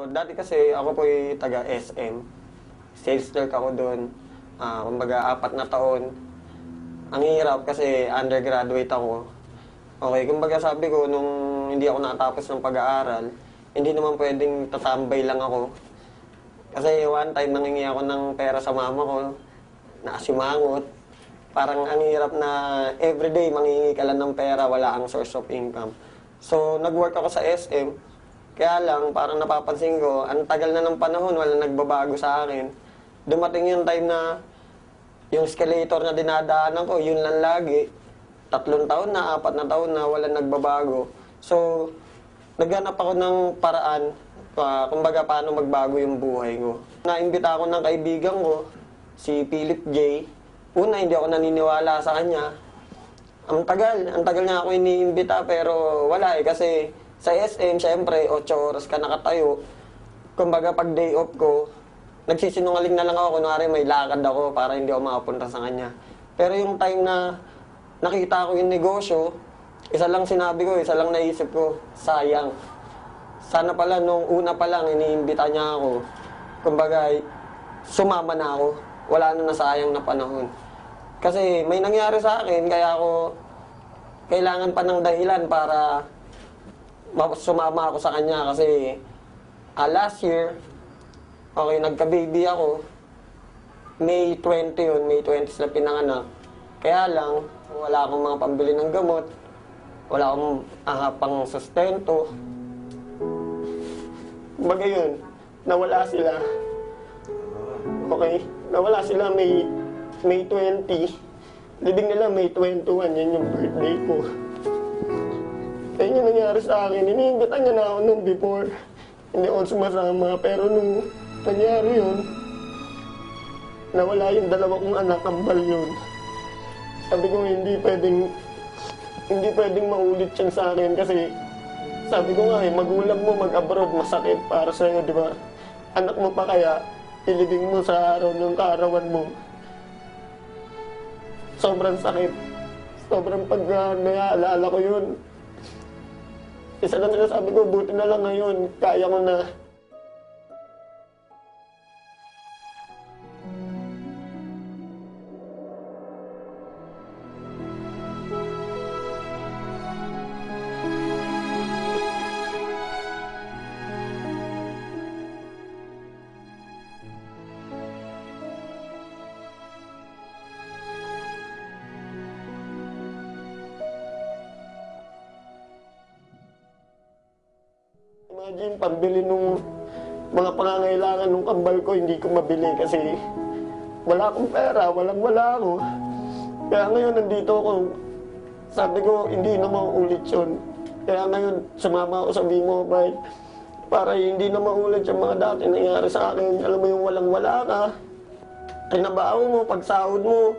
Dati kasi ako po'y taga SM. Sales clerk ako doon. Kumbaga, 4 na taon. Ang hirap kasi undergraduate ako. Okay, kumbaga sabi ko, nung hindi ako nakatapos ng pag-aaral, hindi naman pwedeng tatambay lang ako. Kasi one time, nangingi ako ng pera sa mama ko, nakasimangot. Parang ang hirap na everyday mangingi ka lang ng pera, wala ang source of income. So, nag-work ako sa SM. Kaya lang, parang napapansin ko, ang tagal na ng panahon, wala nagbabago sa akin. Dumating yung time na yung escalator na dinadaanan ko, yun lang lagi. 3 taon na, 4 na taon na, wala nagbabago. So, naghanap ako ng paraan, kumbaga paano magbago yung buhay ko. Naimbita ako ng kaibigan ko, si Philip J. Una, hindi ako naniniwala sa kanya. Ang tagal niya ako iniimbita pero wala kasi sa SM, syempre, 8 oras ka nakatayo. Kumbaga, pag day off ko, nagsisinungaling na lang ako. Kunwari, may lakad ako para hindi ako makapunta sa kanya. Pero yung time na nakita ko yung negosyo, isa lang sinabi ko, isa lang naisip ko, sayang. Sana pala, nung una pa lang, iniimbita niya ako. Kumbaga, sumama na ako. Wala na nasayang na panahon. Kasi may nangyari sa akin, kaya ako kailangan pa ng dahilan para sumama ako sa kanya kasi last year, okay, nagka-baby ako. May 20 yun, May 20 sila pinanganak. Kaya lang, wala akong mga pambili ng gamot. Wala akong pang sustento. Kumbaga yun, nawala sila. Okay, nawala sila May 20. Libing nila May 21, yun yung birthday ko. Kaya yung nangyari sa akin, iniimbitan niya na ako nung before. Hindi ako sumasama, pero nung nangyari yun, nawala yung 2 kong anak, kambal yun. Sabi ko, hindi pwedeng maulit yan sa akin kasi sabi ko nga magulang mo mag-abroad, masakit para sa'yo, di ba? Anak mo pa kaya, ilibing mo sa araw ng kaarawan mo. Sobrang sakit. Sobrang pag naalala ko yun. Isa lang nila sabi ko, buti na lang ngayon, kaya ko na. Imagine, pambili nung mga pangangailangan nung kambal ko, hindi ko mabili kasi wala akong pera, wala ako. Kaya ngayon, nandito ako. Sabi ko, hindi na mauulit yun. Kaya ngayon, sumama ako sa V-Mobile para hindi na maulit yung mga dati nangyari sa akin. Alam mo yung walang-wala ka, kinabaho mo, pagsahod mo,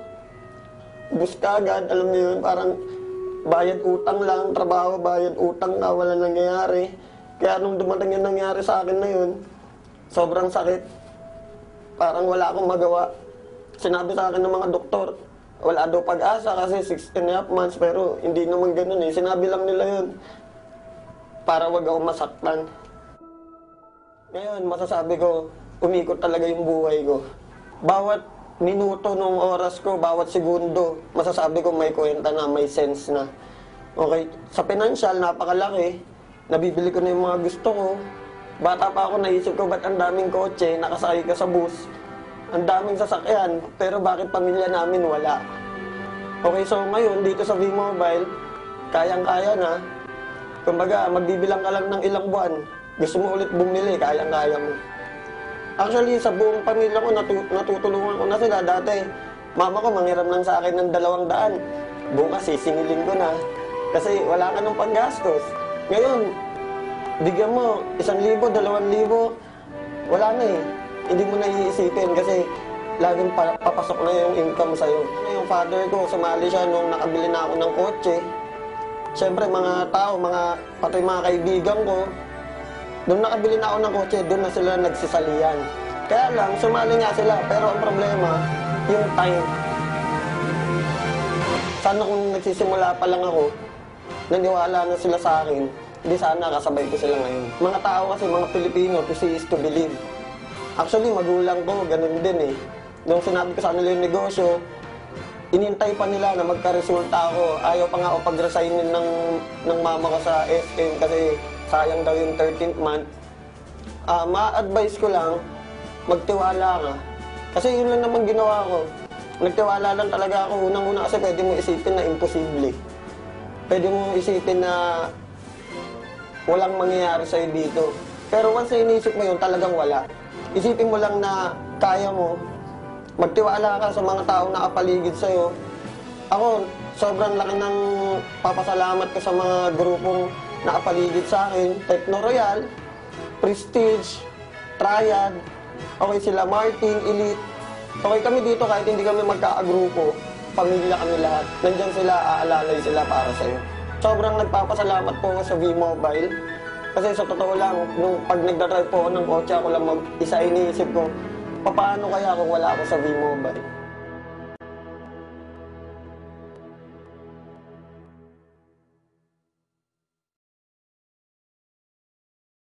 bus ka agad, alam mo yun, parang bayad utang lang, trabaho, bayad utang ka, wala nangyayari. Kaya nung dumating yung nangyari sa akin na yun, sobrang sakit. Parang wala akong magawa. Sinabi sa akin ng mga doktor, wala daw pag-asa kasi 6.5 months, pero hindi naman ganun eh. Sinabi lang nila yun para wag ako masaktan. Ngayon, masasabi ko, umikot talaga yung buhay ko. Bawat minuto ng oras ko, bawat segundo, masasabi ko may kwenta na, may sense na. Okay, sa financial, napakalaki. Nabibili ko na yung mga gusto ko. Bata pa ako, naisip ko, ba't ang daming kotse, nakasakay ka sa bus? Ang daming sasakyan, pero bakit pamilya namin wala? Okay, so ngayon, dito sa V-Mobile, kayang-kaya na. Kumbaga, magbibilang ka lang ng ilang buwan. Gusto mo ulit bumili, kayang-kaya mo. Actually, sa buong pamilya ko, natutulungan ko na sila. Dati, mama ko manghiram lang sa akin ng 200. Bukas, sisingilin ko na. Kasi wala ka ng panggastos. Ngayon, bigyan mo 1,000, 2,000, wala na eh. Hindi mo na iisipin kasi laging papasok na yung income sa'yo. Yung father ko, sumali siya nung nakabili na ako ng kotse. Siyempre, mga tao, pati mga kaibigan ko, nung nakabili na ako ng kotse, doon na sila nagsisalian. Kaya lang, sumali nga sila, pero ang problema, yung time. Sana kung nagsisimula pa lang ako, naniwala na sila sa akin, di sana kasabay ko sila ngayon. Mga tao kasi, mga Pilipino, to see is to believe. Actually, magulang ko, ganun din eh. Nung sinabi ko sa kanila yung negosyo, inintay pa nila na magka-resulta ako. Ayaw pa nga ako pag-resignin ng mama ko sa SM kasi sayang daw yung 13th month. Ma-advise ko lang, magtiwala ka. Kasi yun lang naman ginawa ko. Nagtiwala lang talaga ako. Unang-una kasi pwede mo isipin na imposible. Pwede mo isipin na walang mangyayari sa'yo dito. Pero once na inisip mo yun, talagang wala. Isipin mo lang na kaya mo. Magtiwala ka sa mga taong nakapaligid sa'yo. Ako, sobrang laki ng papasalamat ko sa mga grupong nakapaligid sa akin. Techno Royal, Prestige, Triad, okay sila Martin, Elite. Okay kami dito kahit hindi kami magkaagrupo. Pamilya kami lahat. Nandyan sila, aalalay sila para sa'yo. Sobrang nagpapasalamat po ako sa V-Mobile. Kasi sa totoo lang, nung pag nagdadrive po ako ng kotse, ako lang isa iniisip ko, paano kaya kung wala ako sa V-Mobile?